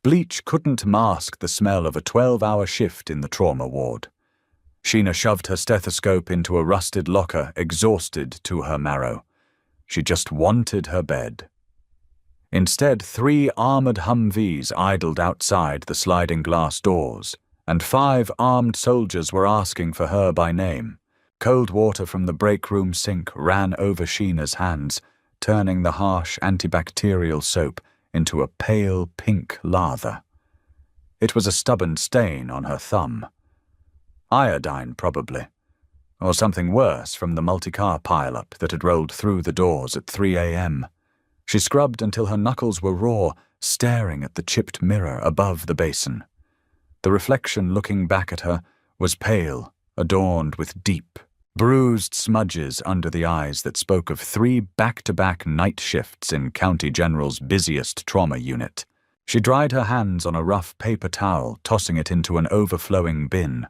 Bleach couldn't mask the smell of a 12-hour shift in the trauma ward. Sheena shoved her stethoscope into a rusted locker, exhausted to her marrow. She just wanted her bed. Instead, 3 armored Humvees idled outside the sliding glass doors, and 5 armed soldiers were asking for her by name. Cold water from the break room sink ran over Sheena's hands, turning the harsh antibacterial soap into a pale pink lather. It was a stubborn stain on her thumb. Iodine, probably. Or something worse from the multi-car pileup that had rolled through the doors at 3 a.m. She scrubbed until her knuckles were raw, staring at the chipped mirror above the basin. The reflection looking back at her was pale, adorned with deep, bruised smudges under the eyes that spoke of 3 back-to-back night shifts in County General's busiest trauma unit. She dried her hands on a rough paper towel, tossing it into an overflowing bin.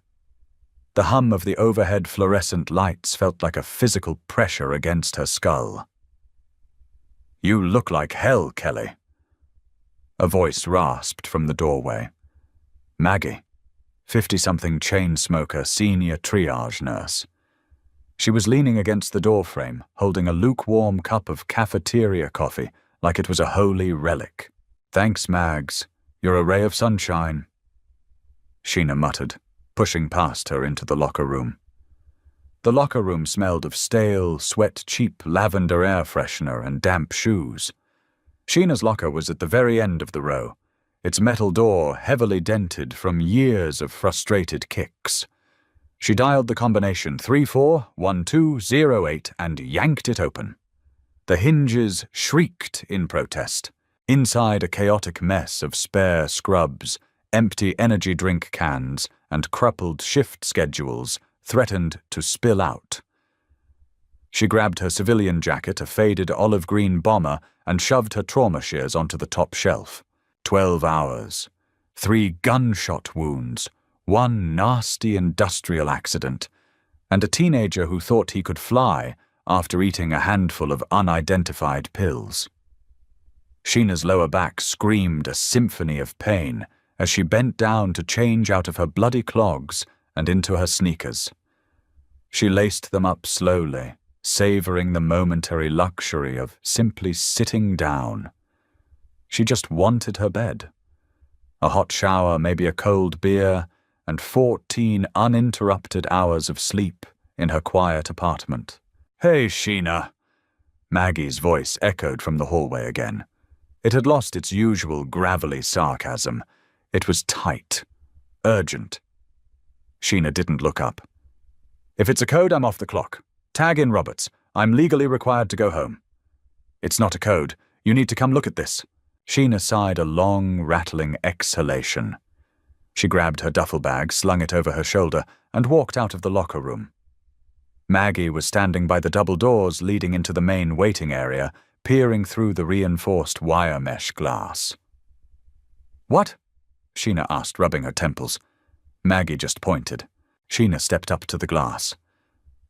The hum of the overhead fluorescent lights felt like a physical pressure against her skull. "You look like hell, Kelly." A voice rasped from the doorway. Maggie, 50-something chain smoker, senior triage nurse. She was leaning against the doorframe, holding a lukewarm cup of cafeteria coffee like it was a holy relic. "Thanks, Mags. You're a ray of sunshine," Sheena muttered, pushing past her into the locker room. The locker room smelled of stale, sweat-cheap lavender air freshener and damp shoes. Sheena's locker was at the very end of the row, its metal door heavily dented from years of frustrated kicks. She dialed the combination 341208 and yanked it open. The hinges shrieked in protest. Inside, a chaotic mess of spare scrubs, empty energy drink cans, and crumpled shift schedules threatened to spill out. She grabbed her civilian jacket, a faded olive green bomber, and shoved her trauma shears onto the top shelf. 12 hours. 3 gunshot wounds. 1 nasty industrial accident. And a teenager who thought he could fly after eating a handful of unidentified pills. Sheena's lower back screamed a symphony of pain as she bent down to change out of her bloody clogs and into her sneakers. She laced them up slowly, savoring the momentary luxury of simply sitting down. She just wanted her bed. A hot shower, maybe a cold beer, and 14 uninterrupted hours of sleep in her quiet apartment. "Hey, Sheena." Maggie's voice echoed from the hallway again. It had lost its usual gravelly sarcasm. It was tight, urgent. Sheena didn't look up. "If it's a code, I'm off the clock. Tag in Roberts. I'm legally required to go home." "It's not a code. You need to come look at this." Sheena sighed a long, rattling exhalation. She grabbed her duffel bag, slung it over her shoulder, and walked out of the locker room. Maggie was standing by the double doors leading into the main waiting area, peering through the reinforced wire mesh glass. "What?" Sheena asked, rubbing her temples. Maggie just pointed. Sheena stepped up to the glass.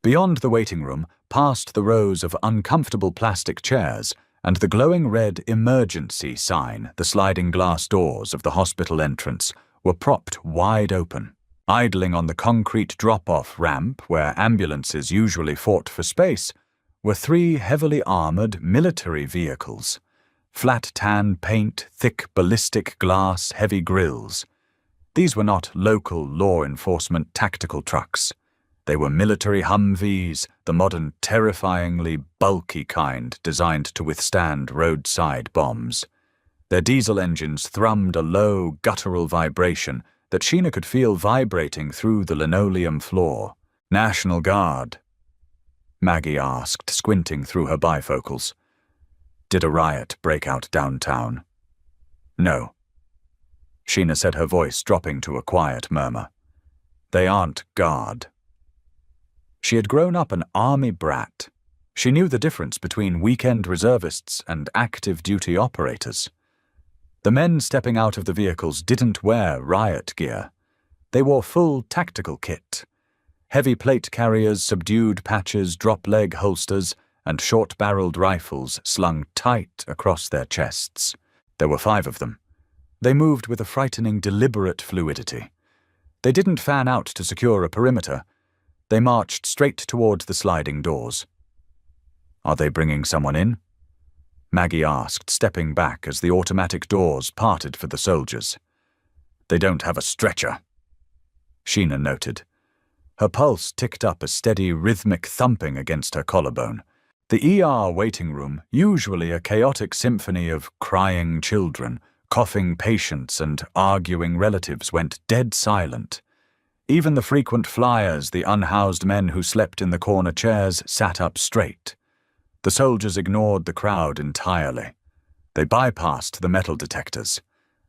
Beyond the waiting room, past the rows of uncomfortable plastic chairs, and the glowing red emergency sign, the sliding glass doors of the hospital entrance were propped wide open. Idling on the concrete drop-off ramp where ambulances usually fought for space were 3 heavily armored military vehicles. Flat tan paint, thick ballistic glass, heavy grills. These were not local law enforcement tactical trucks. They were military Humvees, the modern, terrifyingly bulky kind designed to withstand roadside bombs. Their diesel engines thrummed a low, guttural vibration that Sheena could feel vibrating through the linoleum floor. "National Guard?" Maggie asked, squinting through her bifocals. "Did a riot break out downtown?" "No." Sheena said, her voice dropping to a quiet murmur. "They aren't Guard." She had grown up an army brat. She knew the difference between weekend reservists and active duty operators. The men stepping out of the vehicles didn't wear riot gear. They wore full tactical kit. Heavy plate carriers, subdued patches, drop-leg holsters, and short-barreled rifles slung tight across their chests. There were 5 of them. They moved with a frightening, deliberate fluidity. They didn't fan out to secure a perimeter. They marched straight toward the sliding doors. "Are they bringing someone in?" Maggie asked, stepping back as the automatic doors parted for the soldiers. "They don't have a stretcher," Sheena noted. Her pulse ticked up a steady, rhythmic thumping against her collarbone. The ER waiting room, usually a chaotic symphony of crying children, coughing patients, and arguing relatives, went dead silent. Even the frequent flyers, the unhoused men who slept in the corner chairs, sat up straight. The soldiers ignored the crowd entirely. They bypassed the metal detectors.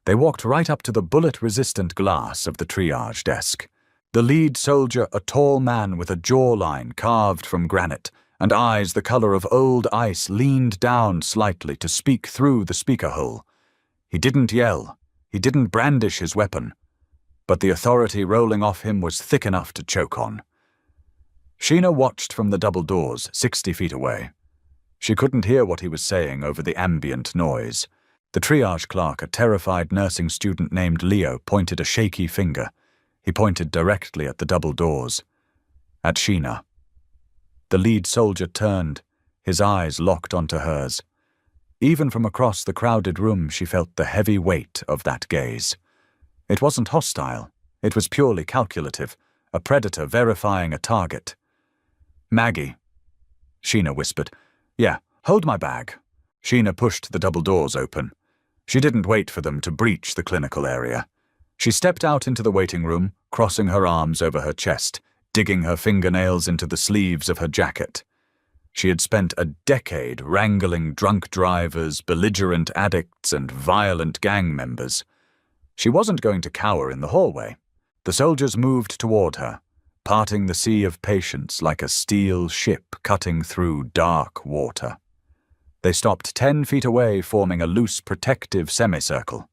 They walked right up to the bullet-resistant glass of the triage desk. The lead soldier, a tall man with a jawline carved from granite and eyes the color of old ice, leaned down slightly to speak through the speaker hole. He didn't yell. He didn't brandish his weapon. But the authority rolling off him was thick enough to choke on. Sheena watched from the double doors, 60 feet away. She couldn't hear what he was saying over the ambient noise. The triage clerk, a terrified nursing student named Leo, pointed a shaky finger. He pointed directly at the double doors. At Sheena. The lead soldier turned, his eyes locked onto hers. Even from across the crowded room, she felt the heavy weight of that gaze. It wasn't hostile. It was purely calculative, a predator verifying a target. "Maggie," Sheena whispered. "Yeah, hold my bag." Sheena pushed the double doors open. She didn't wait for them to breach the clinical area. She stepped out into the waiting room, crossing her arms over her chest, digging her fingernails into the sleeves of her jacket. She had spent a decade wrangling drunk drivers, belligerent addicts, and violent gang members. She wasn't going to cower in the hallway. The soldiers moved toward her, parting the sea of patients like a steel ship cutting through dark water. They stopped 10 feet away, forming a loose, protective semicircle.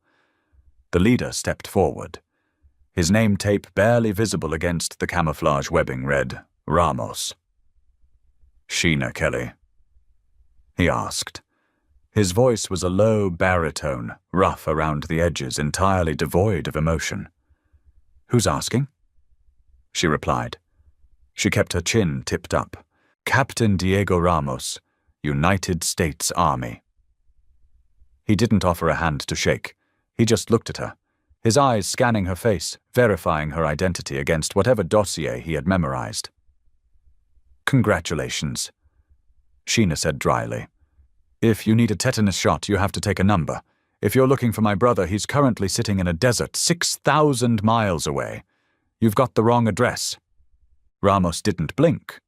The leader stepped forward. His name tape barely visible against the camouflage webbing read, Ramos. "Sheena Kelly?" he asked. His voice was a low baritone, rough around the edges, entirely devoid of emotion. "Who's asking?" she replied. She kept her chin tipped up. "Captain Diego Ramos, United States Army." He didn't offer a hand to shake. He just looked at her, his eyes scanning her face, verifying her identity against whatever dossier he had memorized. "Congratulations," Sheena said dryly. "If you need a tetanus shot, you have to take a number. If you're looking for my brother, he's currently sitting in a desert 6,000 miles away. You've got the wrong address." Ramos didn't blink.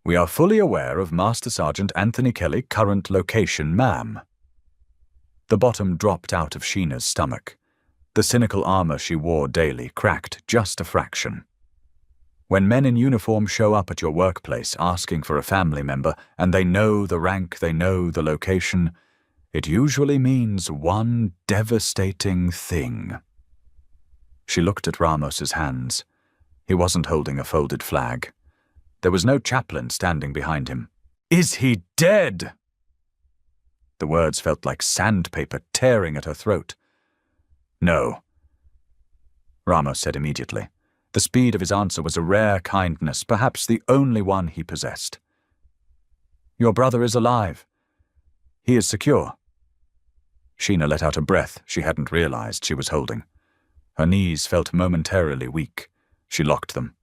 "We are fully aware of Master Sergeant Anthony Kelly, current location, ma'am." The bottom dropped out of Sheena's stomach. The cynical armor she wore daily cracked just a fraction. When men in uniform show up at your workplace asking for a family member, and they know the rank, they know the location, it usually means one devastating thing. She looked at Ramos's hands. He wasn't holding a folded flag. There was no chaplain standing behind him. "Is he dead?" The words felt like sandpaper tearing at her throat. "No," Ramos said immediately. The speed of his answer was a rare kindness, perhaps the only one he possessed. "Your brother is alive. He is secure." Sheena let out a breath she hadn't realized she was holding. Her knees felt momentarily weak. She locked them.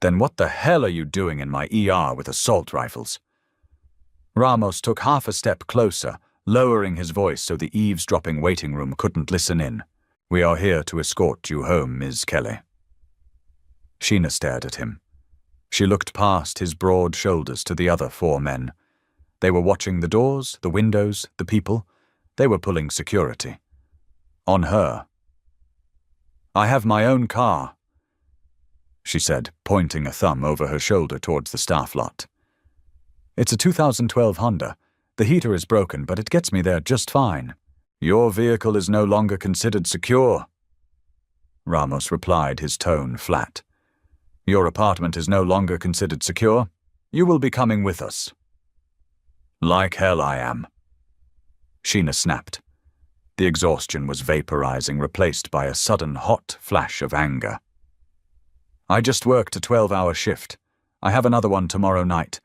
"Then what the hell are you doing in my ER with assault rifles?" Ramos took half a step closer, lowering his voice so the eavesdropping waiting room couldn't listen in. "We are here to escort you home, Ms. Kelly." Sheena stared at him. She looked past his broad shoulders to the other 4 men. They were watching the doors, the windows, the people. They were pulling security. On her. "I have my own car," she said, pointing a thumb over her shoulder towards the staff lot. "It's a 2012 Honda. The heater is broken, but it gets me there just fine." "Your vehicle is no longer considered secure," Ramos replied, his tone flat. "Your apartment is no longer considered secure. You will be coming with us." "Like hell I am," Sheena snapped. The exhaustion was vaporizing, replaced by a sudden hot flash of anger. "I just worked a 12-hour shift. I have another one tomorrow night.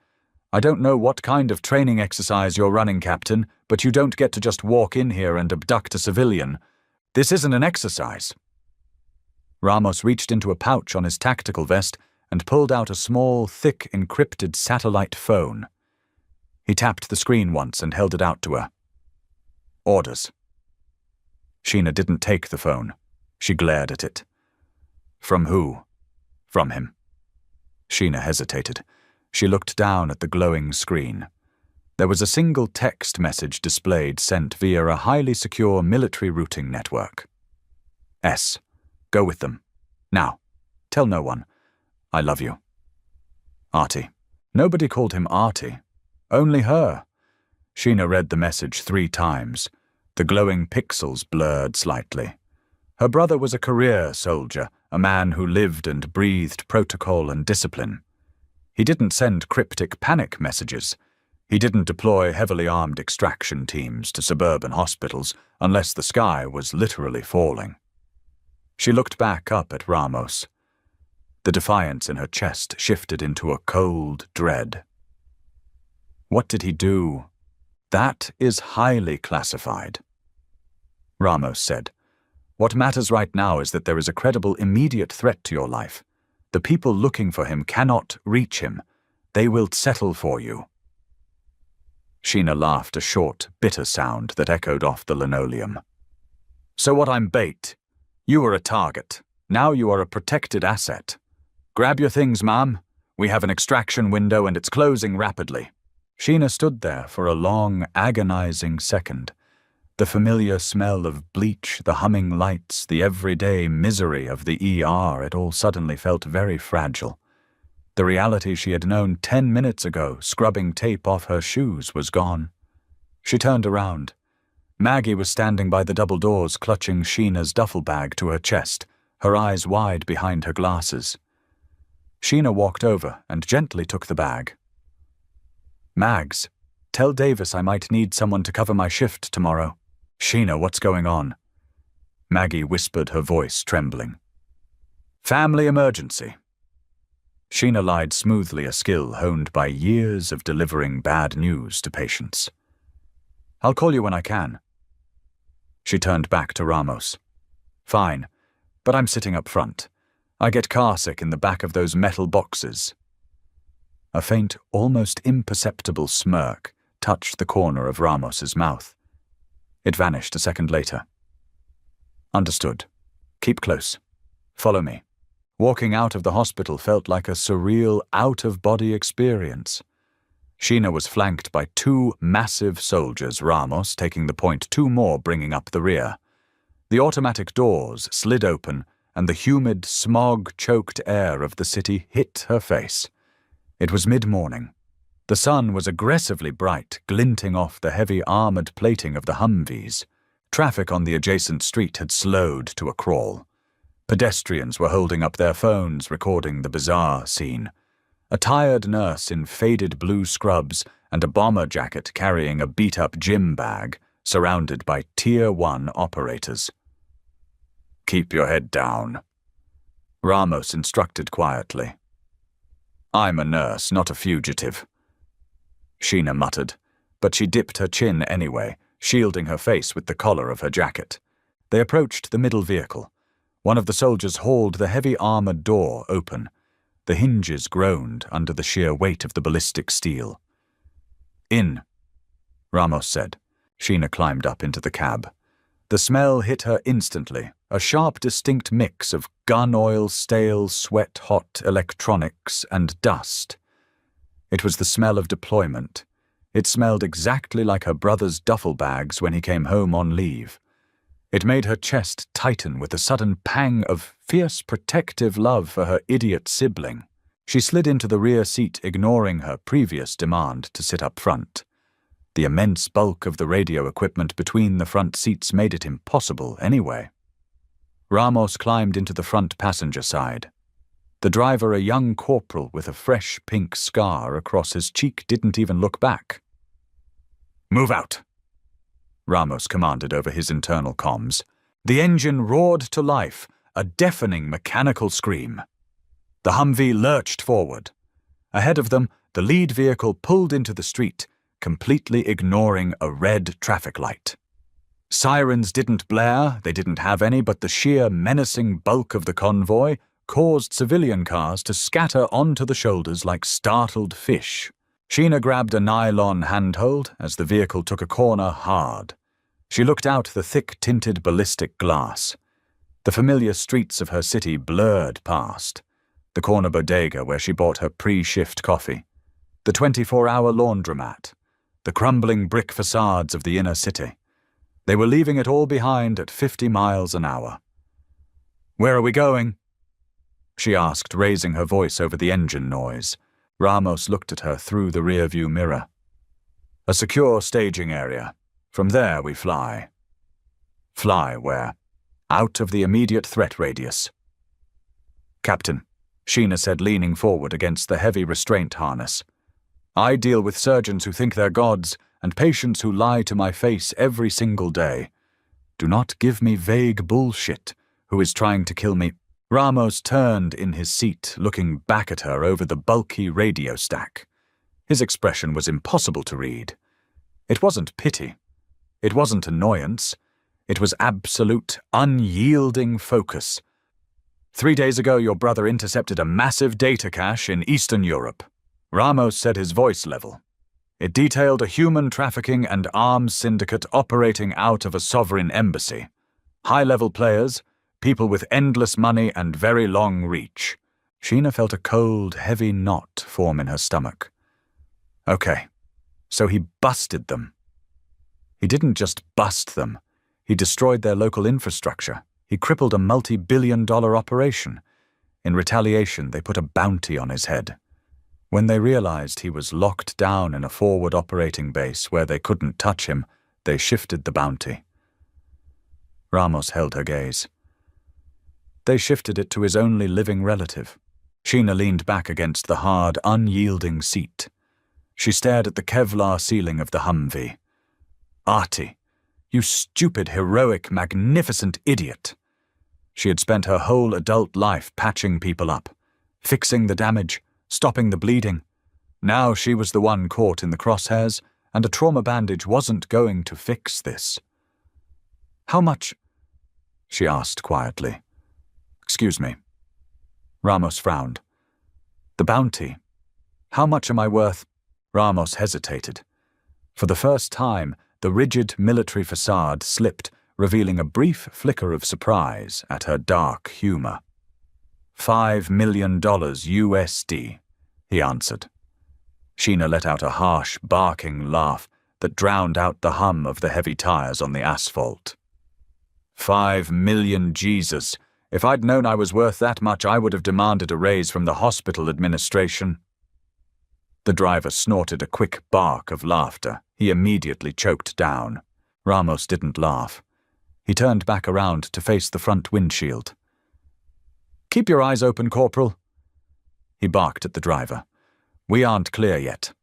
I don't know what kind of training exercise you're running, Captain, but you don't get to just walk in here and abduct a civilian. This isn't an exercise." Ramos reached into a pouch on his tactical vest and pulled out a small, thick, encrypted satellite phone. He tapped the screen once and held it out to her. "Orders." Sheena didn't take the phone. She glared at it. "From who?" "From him." Sheena hesitated. She looked down at the glowing screen. There was a single text message displayed, sent via a highly secure military routing network. "S. Go with them. Now. Tell no one. I love you. Artie." Nobody called him Artie. Only her. Sheena read the message 3 times. The glowing pixels blurred slightly. Her brother was a career soldier, a man who lived and breathed protocol and discipline. He didn't send cryptic panic messages. He didn't deploy heavily armed extraction teams to suburban hospitals unless the sky was literally falling. She looked back up at Ramos. The defiance in her chest shifted into a cold dread. What did he do? That is highly classified. Ramos said, "What matters right now is that there is a credible immediate threat to your life. The people looking for him cannot reach him. They will settle for you." Sheena laughed, a short, bitter sound that echoed off the linoleum. "So what, I'm bait? You were a target. Now you are a protected asset. Grab your things, ma'am. We have an extraction window and it's closing rapidly." Sheena stood there for a long, agonizing second. The familiar smell of bleach, the humming lights, the everyday misery of the ER, it all suddenly felt very fragile. The reality she had known 10 minutes ago, scrubbing tape off her shoes, was gone. She turned around. Maggie was standing by the double doors, clutching Sheena's duffel bag to her chest, her eyes wide behind her glasses. Sheena walked over and gently took the bag. "Mags, tell Davis I might need someone to cover my shift tomorrow." "Sheena, what's going on?" Maggie whispered, her voice trembling. "Family emergency." Sheena lied smoothly, a skill honed by years of delivering bad news to patients. "I'll call you when I can." She turned back to Ramos. "Fine, but I'm sitting up front. I get carsick in the back of those metal boxes." A faint, almost imperceptible smirk touched the corner of Ramos's mouth. It vanished a second later. "Understood. Keep close. Follow me." Walking out of the hospital felt like a surreal, out-of-body experience. Sheena was flanked by 2 massive soldiers, Ramos taking the point, 2 more bringing up the rear. The automatic doors slid open, and the humid, smog-choked air of the city hit her face. It was mid-morning. The sun was aggressively bright, glinting off the heavy armored plating of the Humvees. Traffic on the adjacent street had slowed to a crawl. Pedestrians were holding up their phones, recording the bizarre scene. A tired nurse in faded blue scrubs and a bomber jacket carrying a beat-up gym bag, surrounded by Tier 1 operators. "Keep your head down," Ramos instructed quietly. "I'm a nurse, not a fugitive," Sheena muttered, but she dipped her chin anyway, shielding her face with the collar of her jacket. They approached the middle vehicle. One of the soldiers hauled the heavy armored door open. The hinges groaned under the sheer weight of the ballistic steel. "In," Ramos said. Sheena climbed up into the cab. The smell hit her instantly, a sharp, distinct mix of gun oil, stale, sweat-hot electronics, and dust. It was the smell of deployment. It smelled exactly like her brother's duffel bags when he came home on leave. It made her chest tighten with a sudden pang of fierce protective love for her idiot sibling. She slid into the rear seat, ignoring her previous demand to sit up front. The immense bulk of the radio equipment between the front seats made it impossible anyway. Ramos climbed into the front passenger side. The driver, a young corporal with a fresh pink scar across his cheek, didn't even look back. "Move out." Ramos commanded over his internal comms. The engine roared to life, a deafening mechanical scream. The Humvee lurched forward. Ahead of them, the lead vehicle pulled into the street, completely ignoring a red traffic light. Sirens didn't blare, they didn't have any, but the sheer menacing bulk of the convoy caused civilian cars to scatter onto the shoulders like startled fish. Sheena grabbed a nylon handhold as the vehicle took a corner hard. She looked out the thick-tinted ballistic glass. The familiar streets of her city blurred past. The corner bodega where she bought her pre-shift coffee. The 24-hour laundromat. The crumbling brick facades of the inner city. They were leaving it all behind at 50 miles an hour. "Where are we going?" she asked, raising her voice over the engine noise. Ramos looked at her through the rearview mirror. "A secure staging area. From there we fly." "Fly where?" "Out of the immediate threat radius." "Captain," Sheena said, leaning forward against the heavy restraint harness, "I deal with surgeons who think they're gods and patients who lie to my face every single day. Do not give me vague bullshit. Who is trying to kill me?" Ramos turned in his seat, looking back at her over the bulky radio stack. His expression was impossible to read. It wasn't pity. It wasn't annoyance. It was absolute, unyielding focus. 3 days ago, your brother intercepted a massive data cache in Eastern Europe. Ramos said, his voice level. It detailed a human trafficking and arms syndicate operating out of a sovereign embassy. High-level players, people with endless money and very long reach. Sheena felt a cold, heavy knot form in her stomach. Okay, so he busted them. He didn't just bust them. He destroyed their local infrastructure. He crippled a multi-billion-dollar operation. In retaliation, they put a bounty on his head. When they realized he was locked down in a forward operating base where they couldn't touch him, they shifted the bounty. Ramos held her gaze. They shifted it to his only living relative. Sheena leaned back against the hard, unyielding seat. She stared at the Kevlar ceiling of the Humvee. "Artie, you stupid, heroic, magnificent idiot." She had spent her whole adult life patching people up, fixing the damage, stopping the bleeding. Now she was the one caught in the crosshairs, and a trauma bandage wasn't going to fix this. "How much?" she asked quietly. "Excuse me." Ramos frowned. "The bounty. How much am I worth?" Ramos hesitated. For the first time, the rigid military facade slipped, revealing a brief flicker of surprise at her dark humor. $5 million USD, he answered. Sheena let out a harsh, barking laugh that drowned out the hum of the heavy tires on the asphalt. 5 million Jesus. If I'd known I was worth that much, I would have demanded a raise from the hospital administration. The driver snorted a quick bark of laughter. He immediately choked down. Ramos didn't laugh. He turned back around to face the front windshield. "Keep your eyes open, Corporal." He barked at the driver. "We aren't clear yet."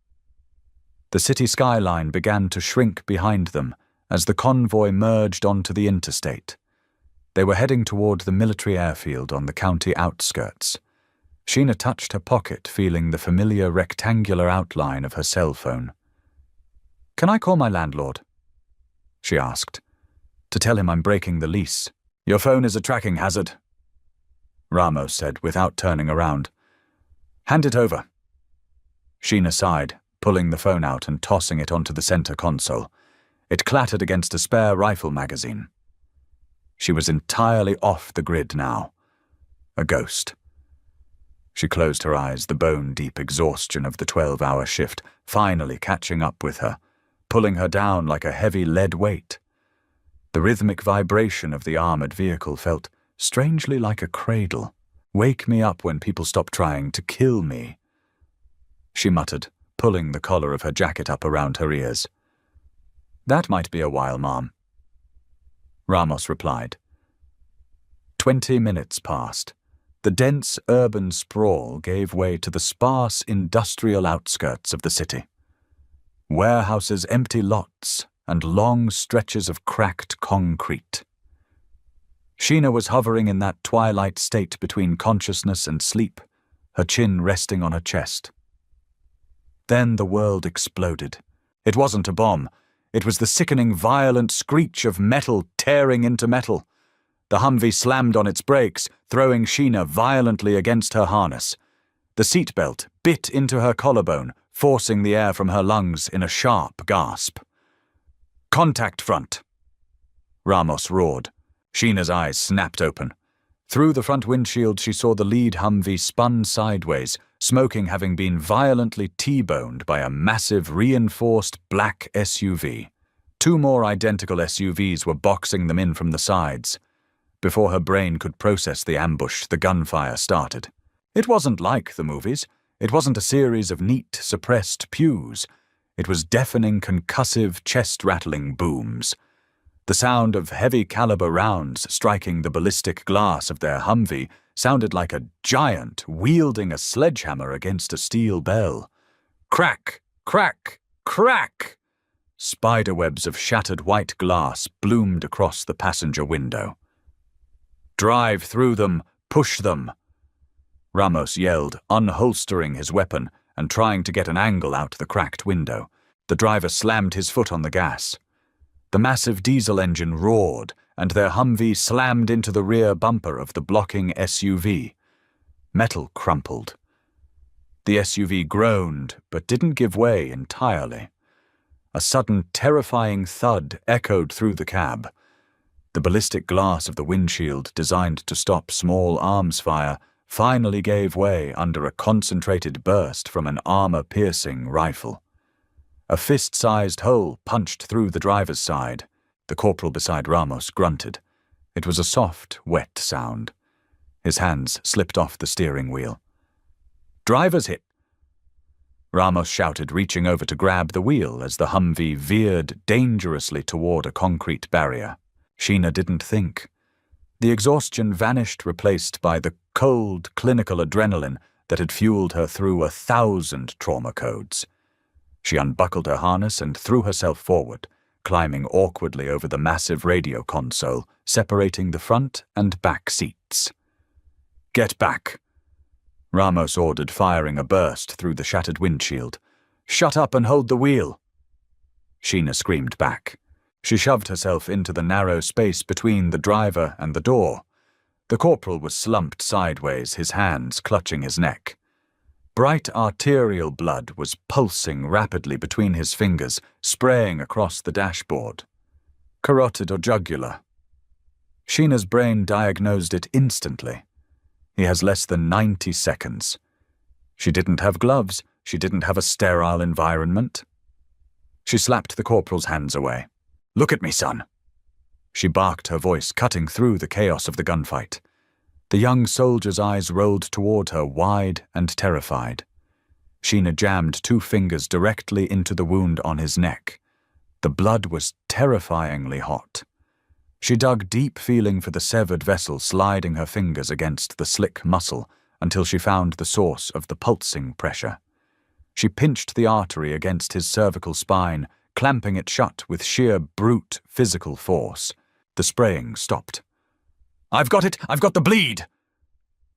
The city skyline began to shrink behind them as the convoy merged onto the interstate. They were heading toward the military airfield on the county outskirts. Sheena touched her pocket, feeling the familiar rectangular outline of her cell phone. "Can I call my landlord?" she asked. "To tell him I'm breaking the lease." "Your phone is a tracking hazard," Ramos said without turning around. "Hand it over." Sheena sighed, pulling the phone out and tossing it onto the center console. It clattered against a spare rifle magazine. She was entirely off the grid now. A ghost. She closed her eyes, the bone-deep exhaustion of the 12-hour shift finally catching up with her, pulling her down like a heavy lead weight. The rhythmic vibration of the armored vehicle felt strangely like a cradle. "Wake me up when people stop trying to kill me," she muttered, pulling the collar of her jacket up around her ears. "That might be a while, Mom," Ramos replied. 20 minutes passed. The dense urban sprawl gave way to the sparse industrial outskirts of the city. Warehouses, empty lots, and long stretches of cracked concrete. Sheena was hovering in that twilight state between consciousness and sleep, her chin resting on her chest. Then the world exploded. It wasn't a bomb. It was the sickening, violent screech of metal tearing into metal. The Humvee slammed on its brakes, throwing Sheena violently against her harness. The seatbelt bit into her collarbone, forcing the air from her lungs in a sharp gasp. "Contact front!" Ramos roared. Sheena's eyes snapped open. Through the front windshield she saw the lead Humvee spun sideways, smoking having been violently T-boned by a massive reinforced black SUV. Two more identical SUVs were boxing them in from the sides. Before her brain could process the ambush, the gunfire started. It wasn't like the movies. It wasn't a series of neat, suppressed pews. It was deafening, concussive, chest-rattling booms. The sound of heavy-caliber rounds striking the ballistic glass of their Humvee sounded like a giant wielding a sledgehammer against a steel bell. Crack! Crack! Crack! Spiderwebs of shattered white glass bloomed across the passenger window. "Drive through them! Push them!" Ramos yelled, unholstering his weapon and trying to get an angle out the cracked window. The driver slammed his foot on the gas. The massive diesel engine roared, and their Humvee slammed into the rear bumper of the blocking SUV. Metal crumpled. The SUV groaned, but didn't give way entirely. A sudden, terrifying thud echoed through the cab. The ballistic glass of the windshield, designed to stop small arms fire, finally gave way under a concentrated burst from an armor-piercing rifle. A fist-sized hole punched through the driver's side. The corporal beside Ramos grunted. It was a soft, wet sound. His hands slipped off the steering wheel. "Driver's hit!" Ramos shouted, reaching over to grab the wheel as the Humvee veered dangerously toward a concrete barrier. Sheena didn't think. The exhaustion vanished, replaced by the cold, clinical adrenaline that had fueled her through 1,000 trauma codes. She unbuckled her harness and threw herself forward, climbing awkwardly over the massive radio console, separating the front and back seats. "Get back!" Ramos ordered, firing a burst through the shattered windshield. "Shut up and hold the wheel!" Sheena screamed back. She shoved herself into the narrow space between the driver and the door. The corporal was slumped sideways, his hands clutching his neck. Bright arterial blood was pulsing rapidly between his fingers, spraying across the dashboard. Carotid or jugular? Sheena's brain diagnosed it instantly. He has less than 90 seconds. She didn't have gloves. She didn't have a sterile environment. She slapped the corporal's hands away. "Look at me, son." She barked, her voice cutting through the chaos of the gunfight. The young soldier's eyes rolled toward her, wide and terrified. Sheena jammed 2 fingers directly into the wound on his neck. The blood was terrifyingly hot. She dug deep, feeling for the severed vessel, sliding her fingers against the slick muscle until she found the source of the pulsing pressure. She pinched the artery against his cervical spine, clamping it shut with sheer brute physical force. The spraying stopped. "I've got it! I've got the bleed!"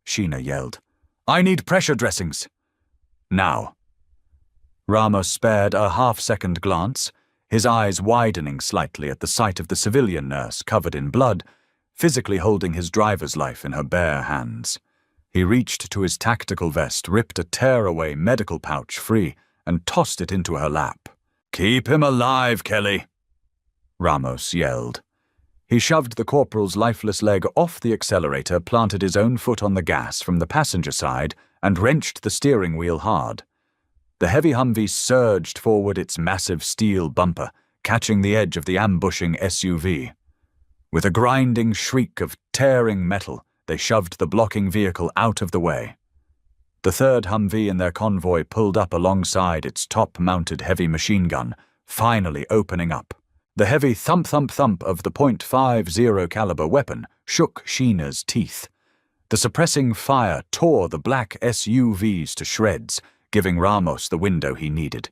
Sheena yelled. "I need pressure dressings." "Now." Ramos spared a half-second glance, his eyes widening slightly at the sight of the civilian nurse covered in blood, physically holding his driver's life in her bare hands. He reached to his tactical vest, ripped a tearaway medical pouch free, and tossed it into her lap. "Keep him alive, Kelly!" Ramos yelled. He shoved the corporal's lifeless leg off the accelerator, planted his own foot on the gas from the passenger side, and wrenched the steering wheel hard. The heavy Humvee surged forward its massive steel bumper, catching the edge of the ambushing SUV. With a grinding shriek of tearing metal, they shoved the blocking vehicle out of the way. The third Humvee in their convoy pulled up alongside its top-mounted heavy machine gun, finally opening up. The heavy thump-thump-thump of the .50 caliber weapon shook Sheena's teeth. The suppressing fire tore the black SUVs to shreds, giving Ramos the window he needed.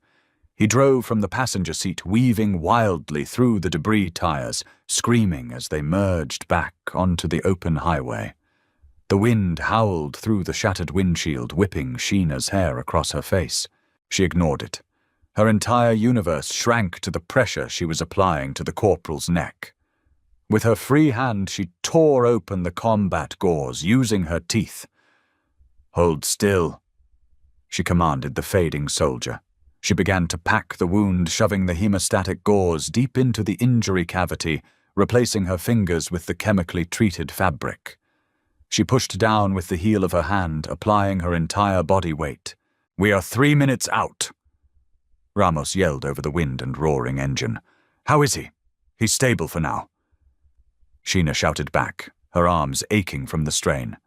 He drove from the passenger seat, weaving wildly through the debris tires, screaming as they merged back onto the open highway. The wind howled through the shattered windshield, whipping Sheena's hair across her face. She ignored it. Her entire universe shrank to the pressure she was applying to the corporal's neck. With her free hand, she tore open the combat gauze, using her teeth. "Hold still," she commanded the fading soldier. She began to pack the wound, shoving the hemostatic gauze deep into the injury cavity, replacing her fingers with the chemically treated fabric. She pushed down with the heel of her hand, applying her entire body weight. "We are 3 minutes out," Ramos yelled over the wind and roaring engine. "How is he?" "He's stable for now," Sheena shouted back, her arms aching from the strain.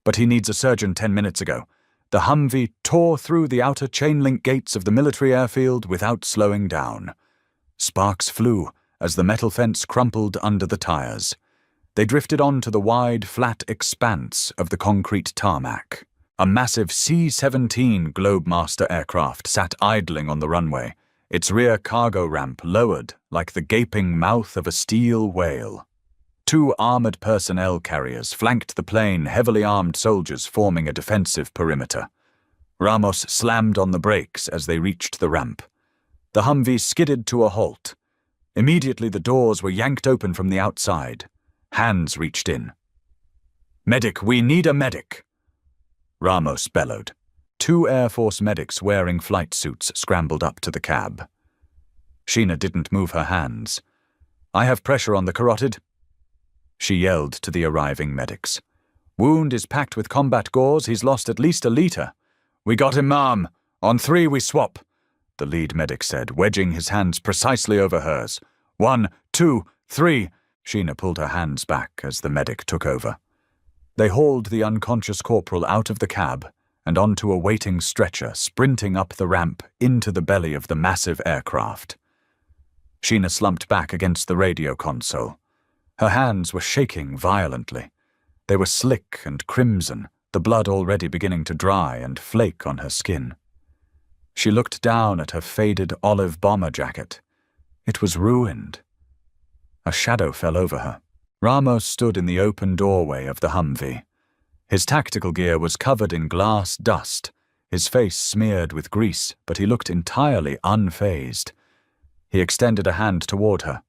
"But he needs a surgeon 10 minutes ago." The Humvee tore through the outer chain-link gates of the military airfield without slowing down. Sparks flew as the metal fence crumpled under the tires. They drifted onto the wide, flat expanse of the concrete tarmac. A massive C-17 Globemaster aircraft sat idling on the runway, its rear cargo ramp lowered like the gaping mouth of a steel whale. 2 armored personnel carriers flanked the plane, heavily armed soldiers forming a defensive perimeter. Ramos slammed on the brakes as they reached the ramp. The Humvee skidded to a halt. Immediately the doors were yanked open from the outside. Hands reached in. "Medic, we need a medic!" Ramos bellowed. 2 Air Force medics wearing flight suits scrambled up to the cab. Sheena didn't move her hands. "I have pressure on the carotid," she yelled to the arriving medics. "Wound is packed with combat gauze. He's lost at least a liter." "We got him, ma'am. On 3 we swap," the lead medic said, wedging his hands precisely over hers. 1, 2, 3. Sheena pulled her hands back as the medic took over. They hauled the unconscious corporal out of the cab and onto a waiting stretcher, sprinting up the ramp into the belly of the massive aircraft. Sheena slumped back against the radio console. Her hands were shaking violently. They were slick and crimson, the blood already beginning to dry and flake on her skin. She looked down at her faded olive bomber jacket. It was ruined. A shadow fell over her. Ramos stood in the open doorway of the Humvee. His tactical gear was covered in glass dust, his face smeared with grease, but he looked entirely unfazed. He extended a hand toward her.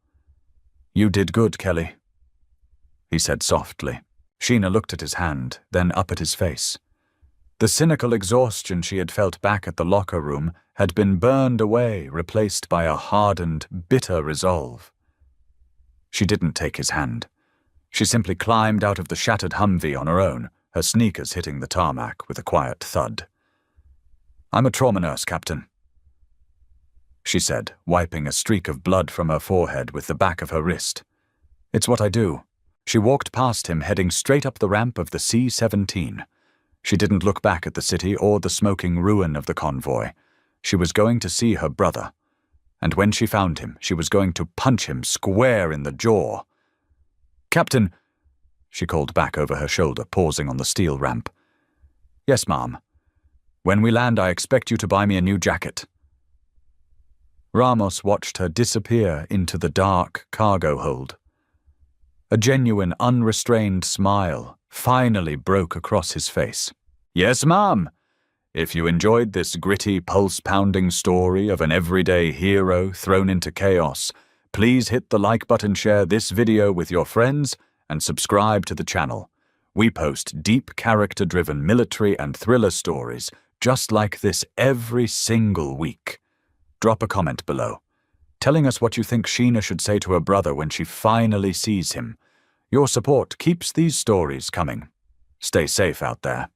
"You did good, Kelly," he said softly. Sheena looked at his hand, then up at his face. The cynical exhaustion she had felt back at the locker room had been burned away, replaced by a hardened, bitter resolve. She didn't take his hand. She simply climbed out of the shattered Humvee on her own, her sneakers hitting the tarmac with a quiet thud. "I'm a trauma nurse, Captain," she said, wiping a streak of blood from her forehead with the back of her wrist. "It's what I do." She walked past him, heading straight up the ramp of the C-17. She didn't look back at the city or the smoking ruin of the convoy. She was going to see her brother. And when she found him, she was going to punch him square in the jaw. "Captain," she called back over her shoulder, pausing on the steel ramp. "Yes, ma'am. When we land, I expect you to buy me a new jacket." Ramos watched her disappear into the dark cargo hold. A genuine, unrestrained smile finally broke across his face. "Yes, ma'am. If you enjoyed this gritty, pulse-pounding story of an everyday hero thrown into chaos, please hit the like button, share this video with your friends, and subscribe to the channel. We post deep, character-driven military and thriller stories just like this every single week. Drop a comment below, telling us what you think Sheena should say to her brother when she finally sees him. Your support keeps these stories coming. Stay safe out there.